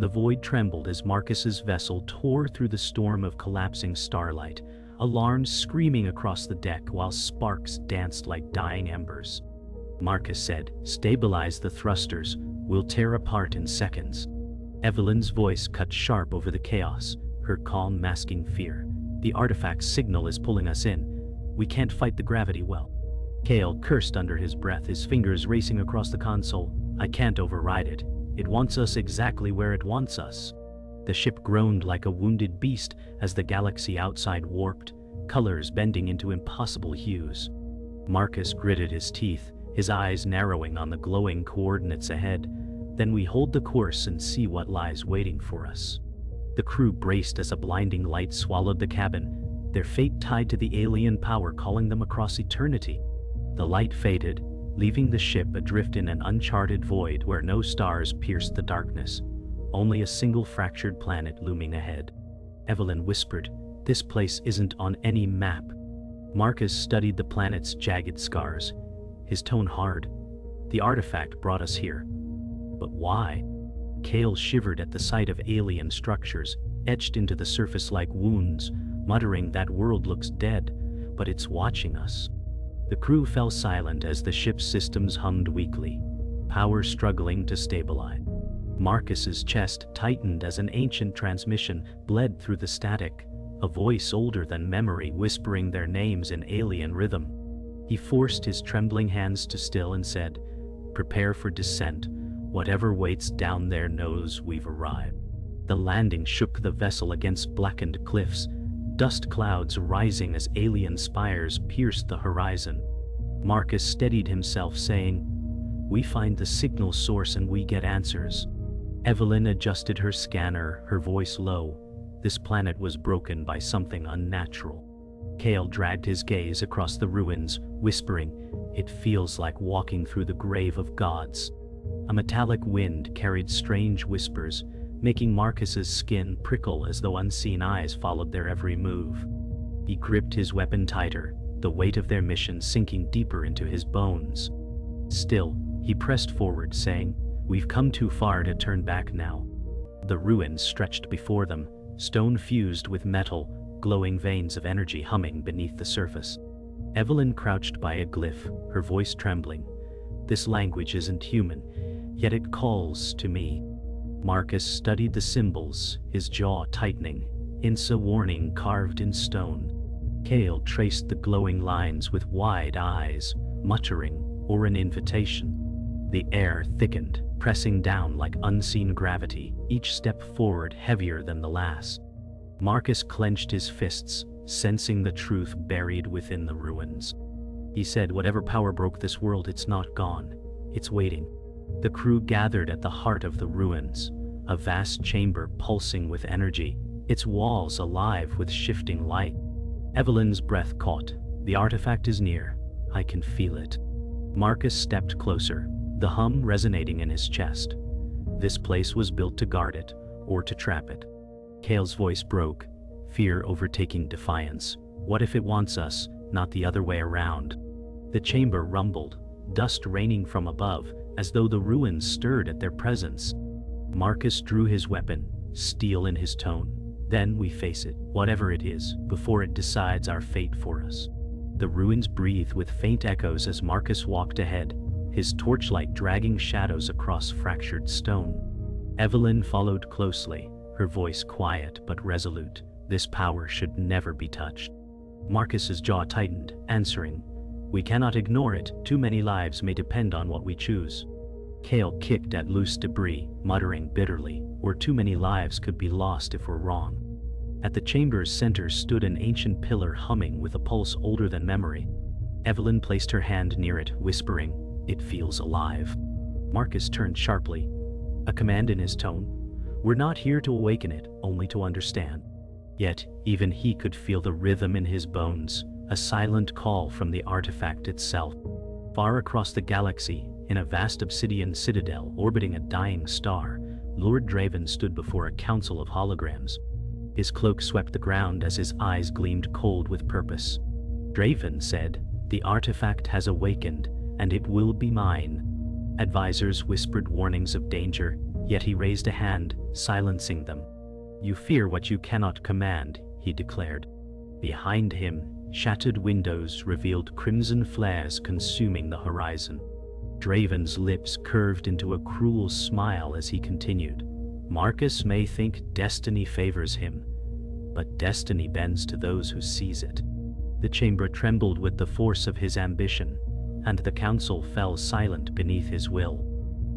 The void trembled as Marcus's vessel tore through the storm of collapsing starlight, alarms screaming across the deck while sparks danced like dying embers. Marcus said, "Stabilize the thrusters, we'll tear apart in seconds." Evelyn's voice cut sharp over the chaos, her calm masking fear. "The artifact's signal is pulling us in. We can't fight the gravity well." Kael cursed under his breath, his fingers racing across the console. "I can't override it. It wants us exactly where it wants us." The ship groaned like a wounded beast as the galaxy outside warped, colors bending into impossible hues. Marcus gritted his teeth, his eyes narrowing on the glowing coordinates ahead. "Then we hold the course and see what lies waiting for us." The crew braced as a blinding light swallowed the cabin, their fate tied to the alien power calling them across eternity. The light faded, leaving the ship adrift in an uncharted void where no stars pierced the darkness, only a single fractured planet looming ahead. Evelyn whispered, "This place isn't on any map." Marcus studied the planet's jagged scars, his tone hard. "The artifact brought us here. But why?" Kael shivered at the sight of alien structures, etched into the surface like wounds, muttering, "That world looks dead, but it's watching us." The crew fell silent as the ship's systems hummed weakly, power struggling to stabilize. Marcus's chest tightened as an ancient transmission bled through the static, a voice older than memory whispering their names in alien rhythm. He forced his trembling hands to still and said, "Prepare for descent. Whatever waits down there knows we've arrived." The landing shook the vessel against blackened cliffs, dust clouds rising as alien spires pierced the horizon. Marcus steadied himself, saying, "We find the signal source and we get answers." Evelyn adjusted her scanner, her voice low. This planet was broken by something unnatural. Kael dragged his gaze across the ruins, whispering, "It feels like walking through the grave of gods." A metallic wind carried strange whispers, making Marcus's skin prickle as though unseen eyes followed their every move. He gripped his weapon tighter, the weight of their mission sinking deeper into his bones. Still, he pressed forward, saying, "We've come too far to turn back now." The ruins stretched before them, stone fused with metal, glowing veins of energy humming beneath the surface. Evelyn crouched by a glyph, her voice trembling. "This language isn't human, yet it calls to me." Marcus studied the symbols, his jaw tightening, INSA warning carved in stone. Kael traced the glowing lines with wide eyes, muttering, or an invitation. The air thickened, pressing down like unseen gravity, each step forward heavier than the last. Marcus clenched his fists, sensing the truth buried within the ruins. He said, "Whatever power broke this world, it's not gone. It's waiting." The crew gathered at the heart of the ruins, a vast chamber pulsing with energy, its walls alive with shifting light. Evelyn's breath caught. "The artifact is near. I can feel it." Marcus stepped closer, the hum resonating in his chest. This place was built to guard it, or to trap it. Kael's voice broke, fear overtaking defiance. "What if it wants us, not the other way around?" The chamber rumbled, dust raining from above, as though the ruins stirred at their presence. Marcus drew his weapon, steel in his tone. "Then we face it, whatever it is, before it decides our fate for us." The ruins breathed with faint echoes as Marcus walked ahead, his torchlight dragging shadows across fractured stone. Evelyn followed closely, her voice quiet but resolute. "This power should never be touched." Marcus's jaw tightened, answering, "We cannot ignore it. Too many lives may depend on what we choose." Kael kicked at loose debris, muttering bitterly, "Or too many lives could be lost if we're wrong." At the chamber's center stood an ancient pillar humming with a pulse older than memory. Evelyn placed her hand near it, whispering, "It feels alive." Marcus turned sharply, a command in his tone. "We're not here to awaken it, only to understand." Yet, even he could feel the rhythm in his bones, a silent call from the artifact itself. Far across the galaxy, in a vast obsidian citadel orbiting a dying star, Lord Draven stood before a council of holograms. His cloak swept the ground as his eyes gleamed cold with purpose. Draven said, "The artifact has awakened, and it will be mine." Advisors whispered warnings of danger, Yet he raised a hand, silencing them. "You fear what you cannot command," he declared. Behind him, shattered windows revealed crimson flares consuming the horizon. Draven's lips curved into a cruel smile as he continued. "Marcus may think destiny favors him, but destiny bends to those who seize it." The chamber trembled with the force of his ambition, and the council fell silent beneath his will.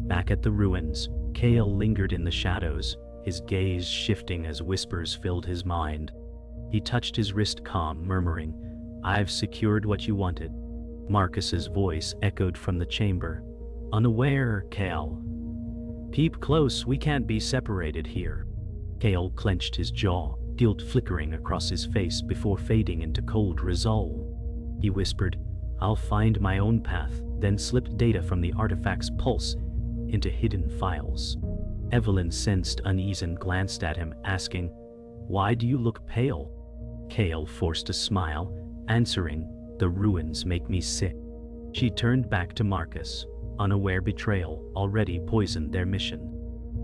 Back at the ruins, Kael lingered in the shadows, his gaze shifting as whispers filled his mind. He touched his wrist calm, murmuring, "I've secured what you wanted." Marcus's voice echoed from the chamber. "Unaware, Kael. Peep close, we can't be separated here." Kael clenched his jaw, guilt flickering across his face before fading into cold resolve. He whispered, "I'll find my own path," then slipped data from the artifact's pulse into hidden files. Evelyn sensed unease and glanced at him, asking, "Why do you look pale?" Kael forced a smile, answering, "The ruins make me sick." She turned back to Marcus, unaware betrayal already poisoned their mission.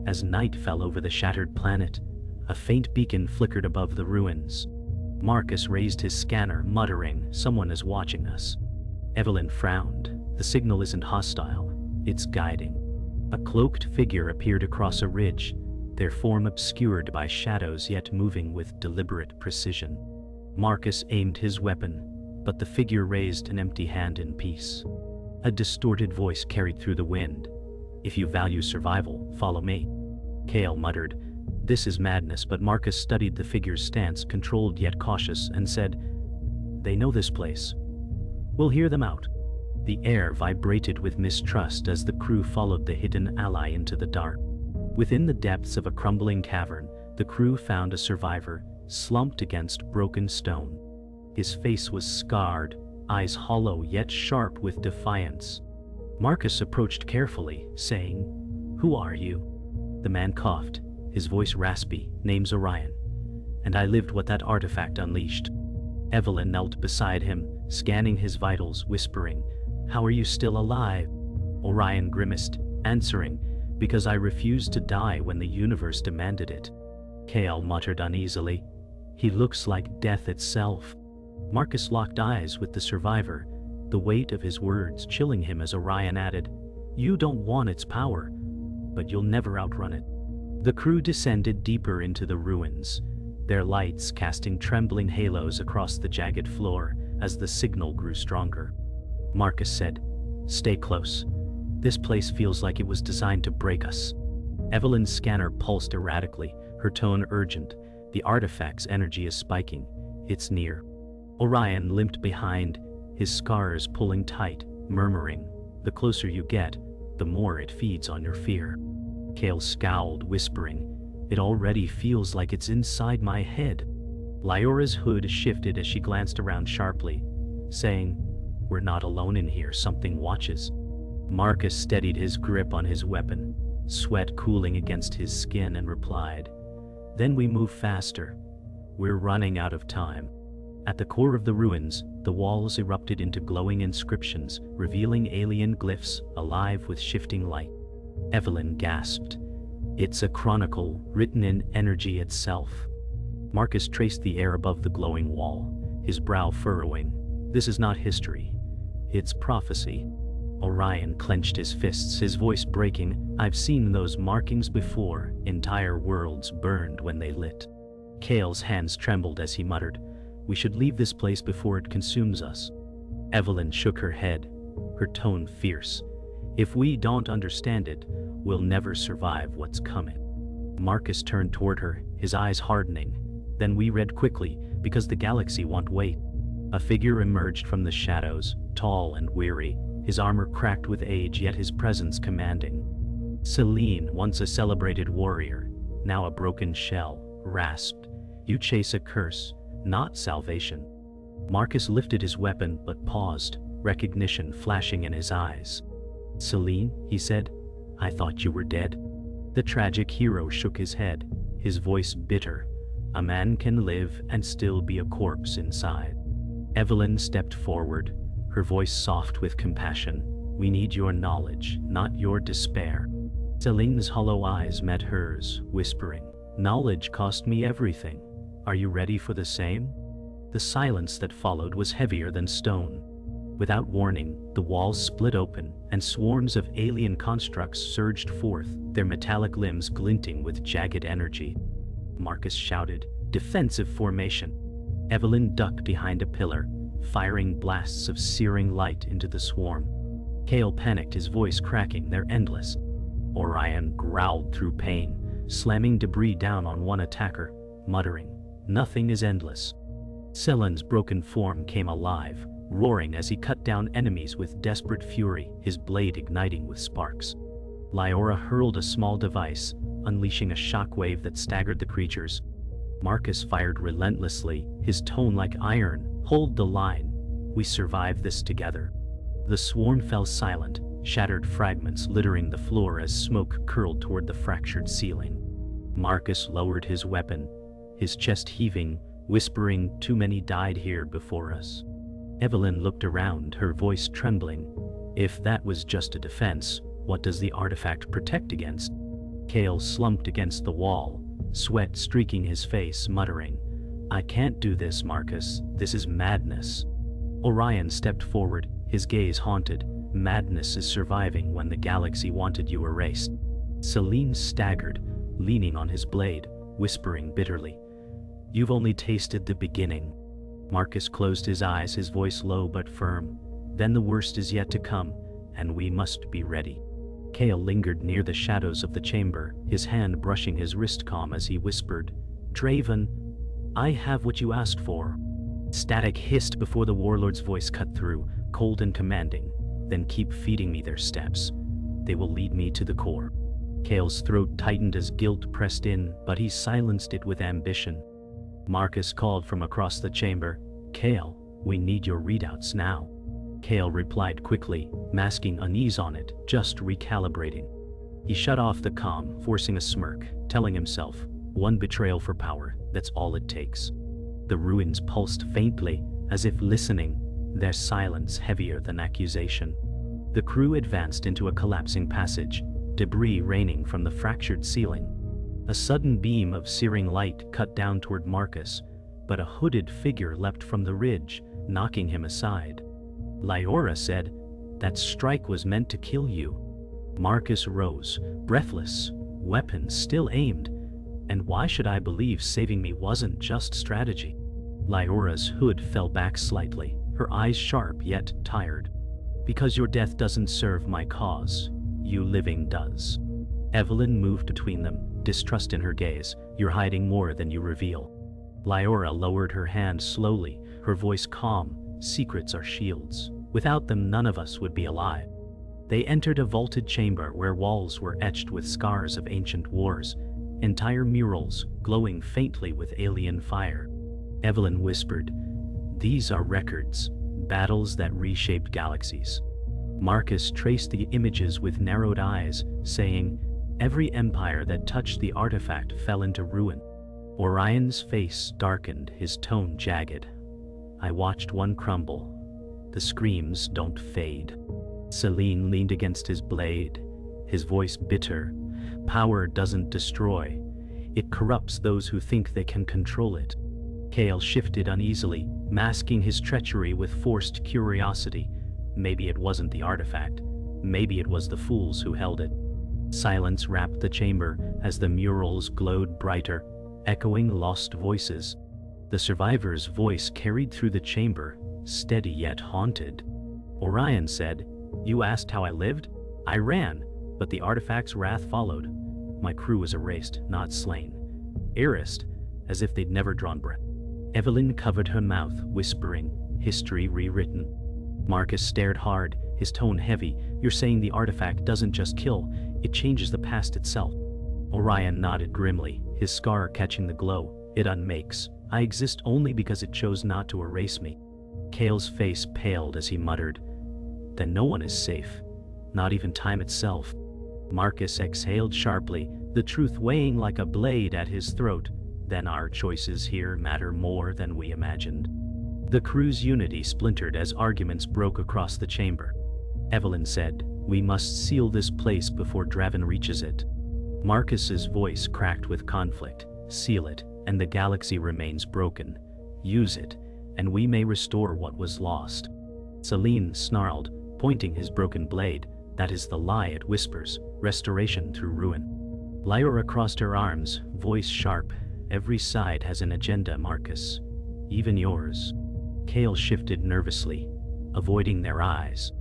As night fell over the shattered planet, a faint beacon flickered above the ruins. Marcus raised his scanner, muttering, "Someone is watching us." Evelyn frowned. "The signal isn't hostile, it's guiding." A cloaked figure appeared across a ridge, their form obscured by shadows yet moving with deliberate precision. Marcus aimed his weapon, but the figure raised an empty hand in peace. A distorted voice carried through the wind. "If you value survival, follow me." Kael muttered, "This is madness," but Marcus studied the figure's stance, controlled yet cautious, and said, "They know this place. We'll hear them out." The air vibrated with mistrust as the crew followed the hidden ally into the dark. Within the depths of a crumbling cavern, the crew found a survivor, slumped against broken stone. His face was scarred, eyes hollow yet sharp with defiance. Marcus approached carefully, saying, "Who are you?" The man coughed, his voice raspy, "Name's Orion, and I lived what that artifact unleashed." Evelyn knelt beside him, scanning his vitals, whispering, "How are you still alive?" Orion grimaced, answering, "Because I refused to die when the universe demanded it." Kael muttered uneasily, "He looks like death itself." Marcus locked eyes with the survivor, the weight of his words chilling him as Orion added, "You don't want its power, but you'll never outrun it." The crew descended deeper into the ruins, their lights casting trembling halos across the jagged floor as the signal grew stronger. Marcus said, "Stay close. This place feels like it was designed to break us." Evelyn's scanner pulsed erratically, her tone urgent. "The artifact's energy is spiking. It's near." Orion limped behind, his scars pulling tight, murmuring, "The closer you get, the more it feeds on your fear." Kael scowled, whispering, "It already feels like it's inside my head." Lyora's hood shifted as she glanced around sharply, saying, "We're not alone in here, something watches." Marcus steadied his grip on his weapon, sweat cooling against his skin, and replied, "Then we move faster. We're running out of time." At the core of the ruins, the walls erupted into glowing inscriptions, revealing alien glyphs alive with shifting light. Evelyn gasped. "It's a chronicle, written in energy itself." Marcus traced the air above the glowing wall, his brow furrowing. "This is not history. It's prophecy." Orion clenched his fists, his voice breaking. "I've seen those markings before. Entire worlds burned when they lit." Kael's hands trembled as he muttered, "We should leave this place before it consumes us." Evelyn shook her head, her tone fierce. "If we don't understand it, we'll never survive what's coming." Marcus turned toward her, his eyes hardening. "Then we read quickly, because the galaxy won't wait." A figure emerged from the shadows, tall and weary, his armor cracked with age yet his presence commanding. Celine, once a celebrated warrior, now a broken shell, rasped, "You chase a curse, not salvation." Marcus lifted his weapon but paused, recognition flashing in his eyes. "Celine," he said, "I thought you were dead." The tragic hero shook his head, his voice bitter. "A man can live and still be a corpse inside." Evelyn stepped forward, her voice soft with compassion. "We need your knowledge, not your despair." Celine's hollow eyes met hers, whispering, "Knowledge cost me everything. Are you ready for the same?" The silence that followed was heavier than stone. Without warning, the walls split open, and swarms of alien constructs surged forth, their metallic limbs glinting with jagged energy. Marcus shouted, "Defensive formation!" Evelyn ducked behind a pillar, firing blasts of searing light into the swarm. Kael panicked, his voice cracking, "They're endless." Orion growled through pain, slamming debris down on one attacker, muttering, "Nothing is endless." Selen's broken form came alive, roaring as he cut down enemies with desperate fury, his blade igniting with sparks. Lyora hurled a small device, unleashing a shockwave that staggered the creatures. Marcus fired relentlessly, his tone like iron, "Hold the line. We survive this together." The swarm fell silent, shattered fragments littering the floor as smoke curled toward the fractured ceiling. Marcus lowered his weapon, his chest heaving, whispering, "Too many died here before us." Evelyn looked around, her voice trembling. "If that was just a defense, what does the artifact protect against?" Kael slumped against the wall, sweat streaking his face, muttering, "I can't do this, Marcus. This is madness." Orion stepped forward, his gaze haunted. "Madness is surviving when the galaxy wanted you erased." Celine staggered, leaning on his blade, whispering bitterly, "You've only tasted the beginning." Marcus closed his eyes, his voice low but firm. "Then the worst is yet to come, and we must be ready." Kael lingered near the shadows of the chamber, his hand brushing his wrist calm as he whispered, "Draven, I have what you asked for." Static hissed before the warlord's voice cut through, cold and commanding. "Then keep feeding me their steps. They will lead me to the core." Kael's throat tightened as guilt pressed in, but he silenced it with ambition. Marcus called from across the chamber, "Kael, we need your readouts now." Kael replied quickly, masking unease on it, just recalibrating. He shut off the comm, forcing a smirk, telling himself, "One betrayal for power, that's all it takes." The ruins pulsed faintly, as if listening, their silence heavier than accusation. The crew advanced into a collapsing passage, debris raining from the fractured ceiling. A sudden beam of searing light cut down toward Marcus, but a hooded figure leapt from the ridge, knocking him aside. Lyora said, "That strike was meant to kill you." Marcus rose, breathless, weapon still aimed. "And why should I believe saving me wasn't just strategy?" Lyora's hood fell back slightly, her eyes sharp yet tired. "Because your death doesn't serve my cause. You living does." Evelyn moved between them, distrust in her gaze. "You're hiding more than you reveal." Lyora lowered her hand slowly, her voice calm. "Secrets are shields. Without them, none of us would be alive." They entered a vaulted chamber where walls were etched with scars of ancient wars, entire murals glowing faintly with alien fire. Evelyn whispered, "These are records, battles that reshaped galaxies." Marcus traced the images with narrowed eyes, saying, "Every empire that touched the artifact fell into ruin." Orion's face darkened, his tone jagged. "I watched one crumble. The screams don't fade." Celine leaned against his blade, his voice bitter. "Power doesn't destroy. It corrupts those who think they can control it." Kael shifted uneasily, masking his treachery with forced curiosity. Maybe it wasn't the artifact. Maybe it was the fools who held it. Silence wrapped the chamber as the murals glowed brighter, echoing lost voices. The survivor's voice carried through the chamber, steady yet haunted. Orion said, "You asked how I lived? I ran, but the artifact's wrath followed. My crew was erased, not slain. Erased, as if they'd never drawn breath." Evelyn covered her mouth, whispering, "History rewritten." Marcus stared hard, his tone heavy. "You're saying the artifact doesn't just kill, it changes the past itself." Orion nodded grimly, his scar catching the glow. "It unmakes. I exist only because it chose not to erase me." Kael's face paled as he muttered, "Then no one is safe. Not even time itself." Marcus exhaled sharply, the truth weighing like a blade at his throat. "Then our choices here matter more than we imagined." The crew's unity splintered as arguments broke across the chamber. Evelyn said, We must seal this place before Draven reaches it. Marcus's voice cracked with conflict. Seal it, and the galaxy remains broken. Use it, and we may restore what was lost. Selene snarled, pointing his broken blade. That is the lie it whispers, restoration through ruin. Lyra crossed her arms, voice sharp. Every side has an agenda, Marcus. Even yours. Kael shifted nervously, avoiding their eyes.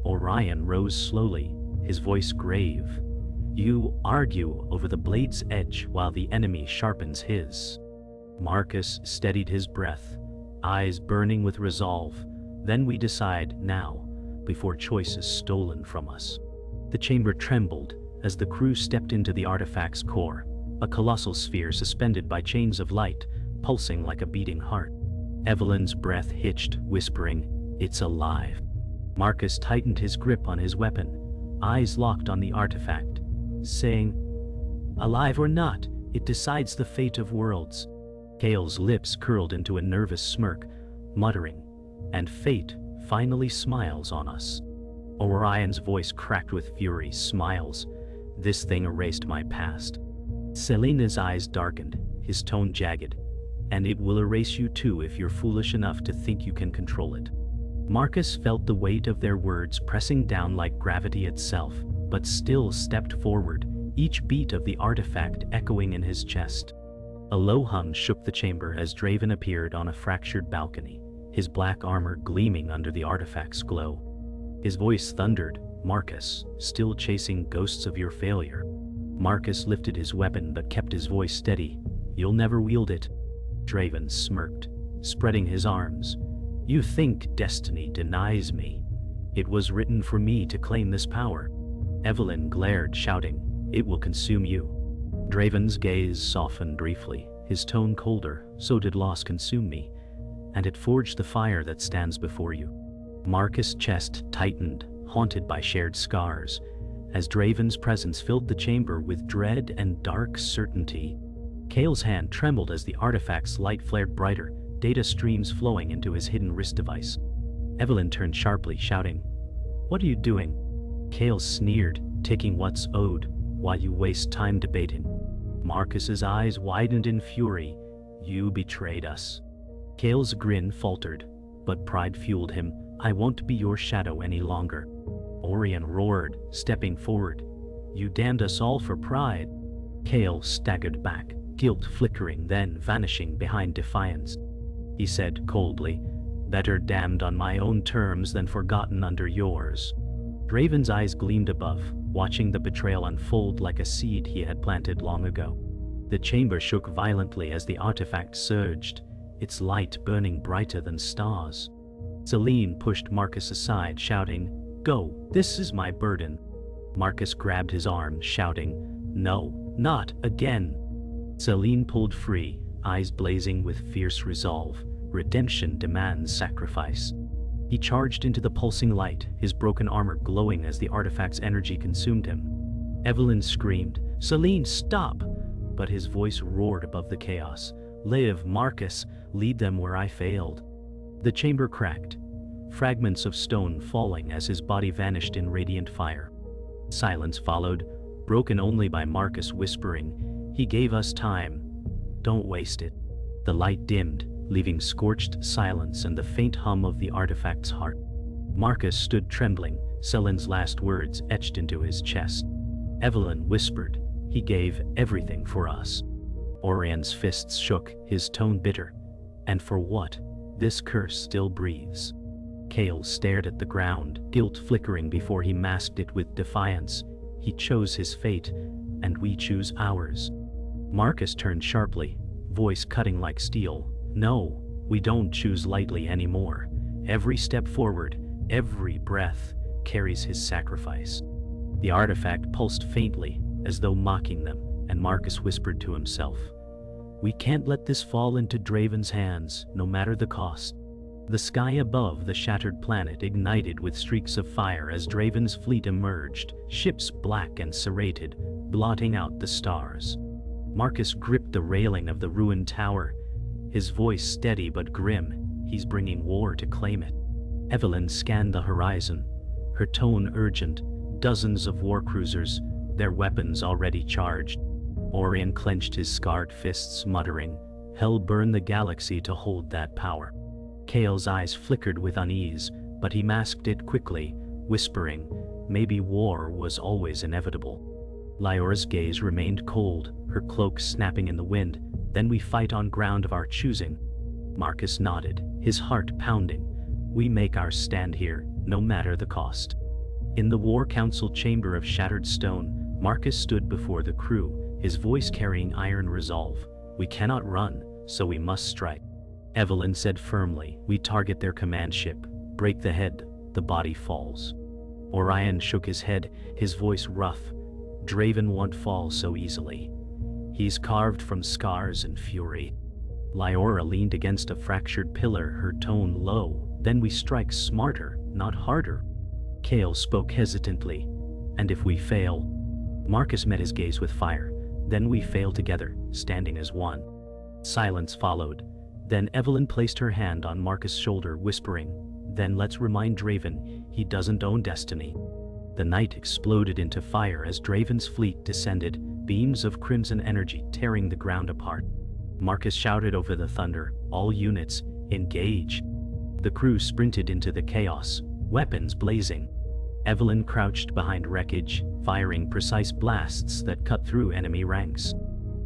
Orion rose slowly, his voice grave. You argue over the blade's edge while the enemy sharpens his. Marcus steadied his breath, eyes burning with resolve. Then we decide now, before choice is stolen from us. The chamber trembled as the crew stepped into the artifact's core, a colossal sphere suspended by chains of light, pulsing like a beating heart. Evelyn's breath hitched, whispering, "It's alive." Marcus tightened his grip on his weapon, eyes locked on the artifact, saying, "Alive or not, it decides the fate of worlds." Kael's lips curled into a nervous smirk, muttering, "And fate finally smiles on us." Orion's voice cracked with fury, smiles. "This thing erased my past." Selena's eyes darkened, his tone jagged. "And it will erase you too if you're foolish enough to think you can control it." Marcus felt the weight of their words pressing down like gravity itself, but still stepped forward, each beat of the artifact echoing in his chest. A low hum shook the chamber as Draven appeared on a fractured balcony, his black armor gleaming under the artifact's glow. His voice thundered, "Marcus, still chasing ghosts of your failure." Marcus lifted his weapon but kept his voice steady. "You'll never wield it." Draven smirked, spreading his arms. "You think destiny denies me? It was written for me to claim this power." Evelyn glared, shouting, "It will consume you." Draven's gaze softened briefly, his tone colder. "So did loss consume me, and it forged the fire that stands before you." Marcus' chest tightened, haunted by shared scars, as Draven's presence filled the chamber with dread and dark certainty. Kael's hand trembled as the artifact's light flared brighter, data streams flowing into his hidden wrist device. Evelyn turned sharply, shouting, "What are you doing?" Kael sneered, "Taking what's owed, while you waste time debating." Marcus's eyes widened in fury. "You betrayed us." Kael's grin faltered, but pride fueled him. "I won't be your shadow any longer." Orion roared, stepping forward. "You damned us all for pride." Kael staggered back, guilt flickering, then vanishing behind defiance. He said coldly, "Better damned on my own terms than forgotten under yours." Draven's eyes gleamed above, watching the betrayal unfold like a seed he had planted long ago. The chamber shook violently as the artifact surged, its light burning brighter than stars. Selene pushed Marcus aside, shouting, "Go, this is my burden." Marcus grabbed his arm, shouting, "No, not again." Selene pulled free, eyes blazing with fierce resolve. Redemption demands sacrifice. He charged into the pulsing light, his broken armor glowing as the artifact's energy consumed him. Evelyn screamed, "Selene, stop!" But his voice roared above the chaos. "Live, Marcus, lead them where I failed." The chamber cracked, fragments of stone falling as his body vanished in radiant fire. Silence followed, broken only by Marcus whispering, "He gave us time. Don't waste it." The light dimmed, leaving scorched silence and the faint hum of the artifact's heart. Marcus stood trembling, Selene's last words etched into his chest. Evelyn whispered, "He gave everything for us." Orion's fists shook, his tone bitter. "And for what? This curse still breathes." Kael stared at the ground, guilt flickering before he masked it with defiance. He chose his fate, and we choose ours. Marcus turned sharply, voice cutting like steel. "No, we don't choose lightly anymore. Every step forward, every breath, carries his sacrifice." The artifact pulsed faintly, as though mocking them, and Marcus whispered to himself, "We can't let this fall into Draven's hands, no matter the cost." The sky above the shattered planet ignited with streaks of fire as Draven's fleet emerged, ships black and serrated, blotting out the stars. Marcus gripped the railing of the ruined tower, his voice steady but grim. "He's bringing war to claim it." Evelyn scanned the horizon, her tone urgent. Dozens of war cruisers, their weapons already charged. Orion clenched his scarred fists, muttering, "Hell burn the galaxy to hold that power." Kael's eyes flickered with unease, but he masked it quickly, whispering, "Maybe war was always inevitable." Lyora's gaze remained cold, her cloak snapping in the wind. "Then we fight on ground of our choosing." Marcus nodded, his heart pounding. "We make our stand here, no matter the cost." In the War Council chamber of shattered stone, Marcus stood before the crew, his voice carrying iron resolve. "We cannot run, so we must strike." Evelyn said firmly, "We target their command ship. Break the head, the body falls." Orion shook his head, his voice rough. "Draven won't fall so easily. He's carved from scars and fury." Lyora leaned against a fractured pillar, her tone low. "Then we strike smarter, not harder." Kael spoke hesitantly. "And if we fail?" Marcus met his gaze with fire. "Then we fail together, standing as one." Silence followed. Then Evelyn placed her hand on Marcus' shoulder, whispering, "Then let's remind Draven, he doesn't own destiny." The night exploded into fire as Draven's fleet descended, beams of crimson energy tearing the ground apart. Marcus shouted over the thunder, "All units, engage!" The crew sprinted into the chaos, weapons blazing. Evelyn crouched behind wreckage, firing precise blasts that cut through enemy ranks.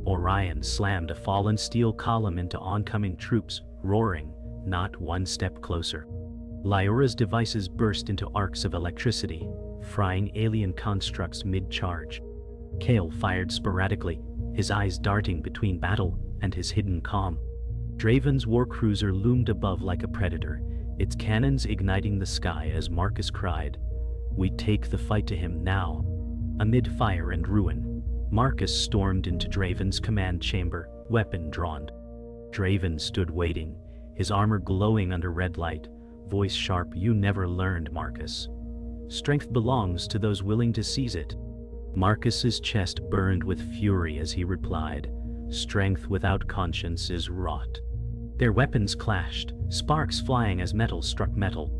Orion slammed a fallen steel column into oncoming troops, roaring, "Not one step closer." Lyora's devices burst into arcs of electricity, frying alien constructs mid-charge. Kael fired sporadically, his eyes darting between battle and his hidden calm. Draven's warcruiser loomed above like a predator, its cannons igniting the sky as Marcus cried, "We take the fight to him now." Amid fire and ruin, Marcus stormed into Draven's command chamber, weapon drawn. Draven stood waiting, his armor glowing under red light, voice sharp, "You never learned, Marcus. Strength belongs to those willing to seize it." Marcus's chest burned with fury as he replied, "Strength without conscience is rot." Their weapons clashed, sparks flying as metal struck metal.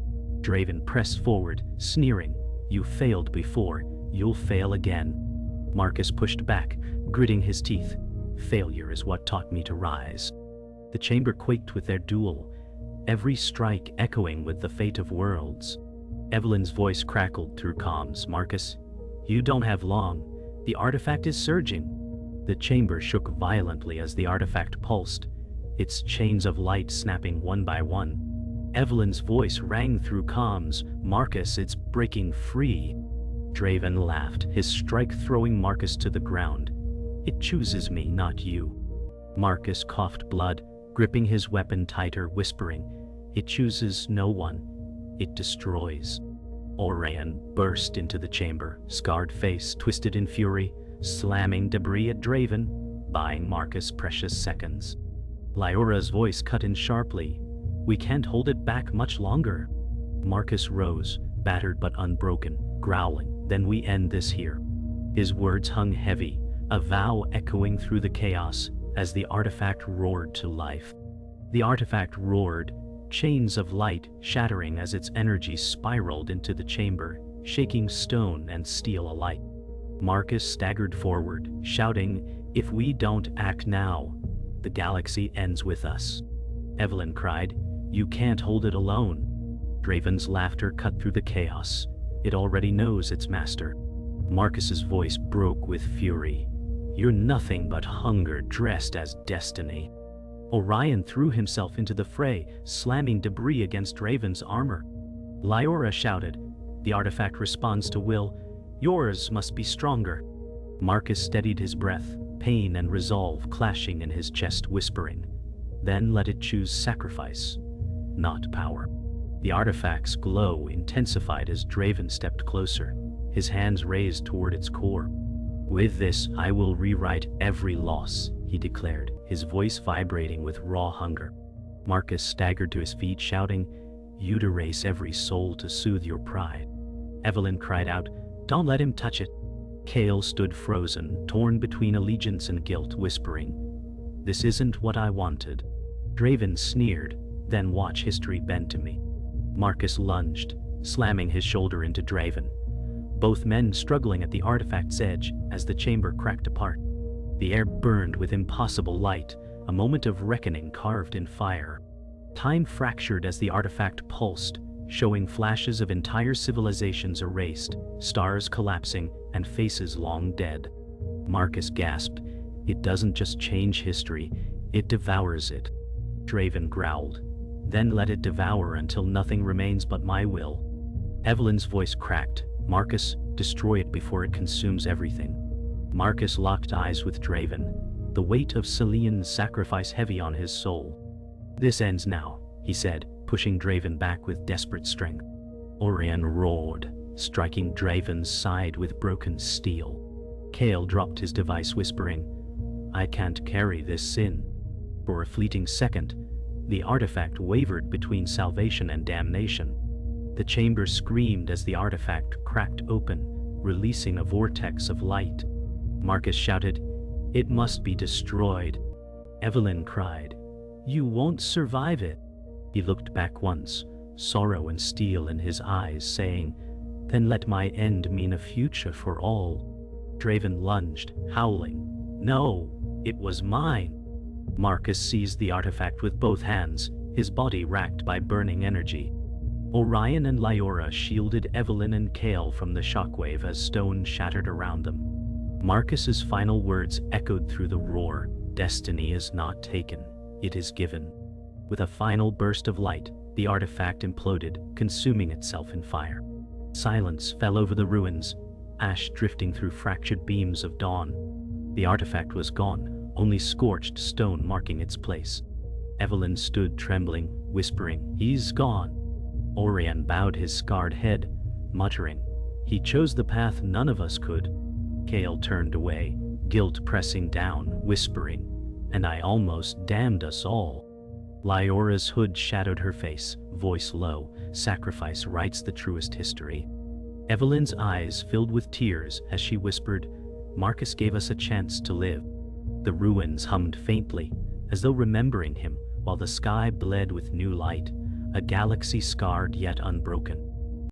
Draven pressed forward, sneering, "You failed before, you'll fail again." Marcus pushed back, gritting his teeth. "Failure is what taught me to rise." The chamber quaked with their duel, every strike echoing with the fate of worlds. Evelyn's voice crackled through comms, "Marcus, you don't have long. The artifact is surging." The chamber shook violently as the artifact pulsed, its chains of light snapping one by one. Evelyn's voice rang through comms, "Marcus, it's breaking free." Draven laughed, his strike throwing Marcus to the ground. "It chooses me, not you." Marcus coughed blood, gripping his weapon tighter, whispering, "It chooses no one. It destroys." Orion burst into the chamber, scarred face twisted in fury, slamming debris at Draven, buying Marcus precious seconds. Lyora's voice cut in sharply, "We can't hold it back much longer." Marcus rose, battered but unbroken, growling, "Then we end this here." His words hung heavy, a vow echoing through the chaos as the artifact roared to life. The artifact roared, chains of light shattering as its energy spiraled into the chamber, shaking stone and steel alike. Marcus staggered forward, shouting, "If we don't act now, the galaxy ends with us." Evelyn cried, "You can't hold it alone." Draven's laughter cut through the chaos. "It already knows its master." Marcus's voice broke with fury. "You're nothing but hunger dressed as destiny." Orion threw himself into the fray, slamming debris against Draven's armor. Lyora shouted, "The artifact responds to will. Yours must be stronger." Marcus steadied his breath, pain and resolve clashing in his chest, whispering, "Then let it choose sacrifice, not power." The artifact's glow intensified as Draven stepped closer, his hands raised toward its core. "With this, I will rewrite every loss," he declared, his voice vibrating with raw hunger. Marcus staggered to his feet, shouting, "You'd erase every soul to soothe your pride." Evelyn cried out, "Don't let him touch it." Kael stood frozen, torn between allegiance and guilt, whispering, "This isn't what I wanted." Draven sneered, "Then watch history bend to me." Marcus lunged, slamming his shoulder into Draven. both men struggling at the artifact's edge as the chamber cracked apart. The air burned with impossible light, a moment of reckoning carved in fire. Time fractured as the artifact pulsed, showing flashes of entire civilizations erased, stars collapsing, and faces long dead. Marcus gasped. "It doesn't just change history, it devours it." Draven growled. "Then let it devour until nothing remains but my will." Evelyn's voice cracked. "Marcus, destroy it before it consumes everything." Marcus locked eyes with Draven, the weight of Celian's sacrifice heavy on his soul. "This ends now," he said, pushing Draven back with desperate strength. Orion roared, striking Draven's side with broken steel. Kael dropped his device, whispering, "I can't carry this sin." For a fleeting second, the artifact wavered between salvation and damnation. The chamber screamed as the artifact cracked open, releasing a vortex of light. Marcus shouted, "It must be destroyed." Evelyn cried, "You won't survive it." He looked back once, sorrow and steel in his eyes, saying, "Then let my end mean a future for all." Draven lunged, howling, "No, it was mine." Marcus seized the artifact with both hands, his body racked by burning energy. Orion and Lyora shielded Evelyn and Kael from the shockwave as stone shattered around them. Marcus's final words echoed through the roar, "Destiny is not taken, it is given." With a final burst of light, the artifact imploded, consuming itself in fire. Silence fell over the ruins, ash drifting through fractured beams of dawn. The artifact was gone, only scorched stone marking its place. Evelyn stood trembling, whispering, "He's gone." Orion bowed his scarred head, muttering, "He chose the path none of us could." Kael turned away, guilt pressing down, whispering, "And I almost damned us all." Lyora's hood shadowed her face, voice low, "Sacrifice writes the truest history." Evelyn's eyes filled with tears as she whispered, "Marcus gave us a chance to live." The ruins hummed faintly, as though remembering him, while the sky bled with new light, a galaxy scarred yet unbroken.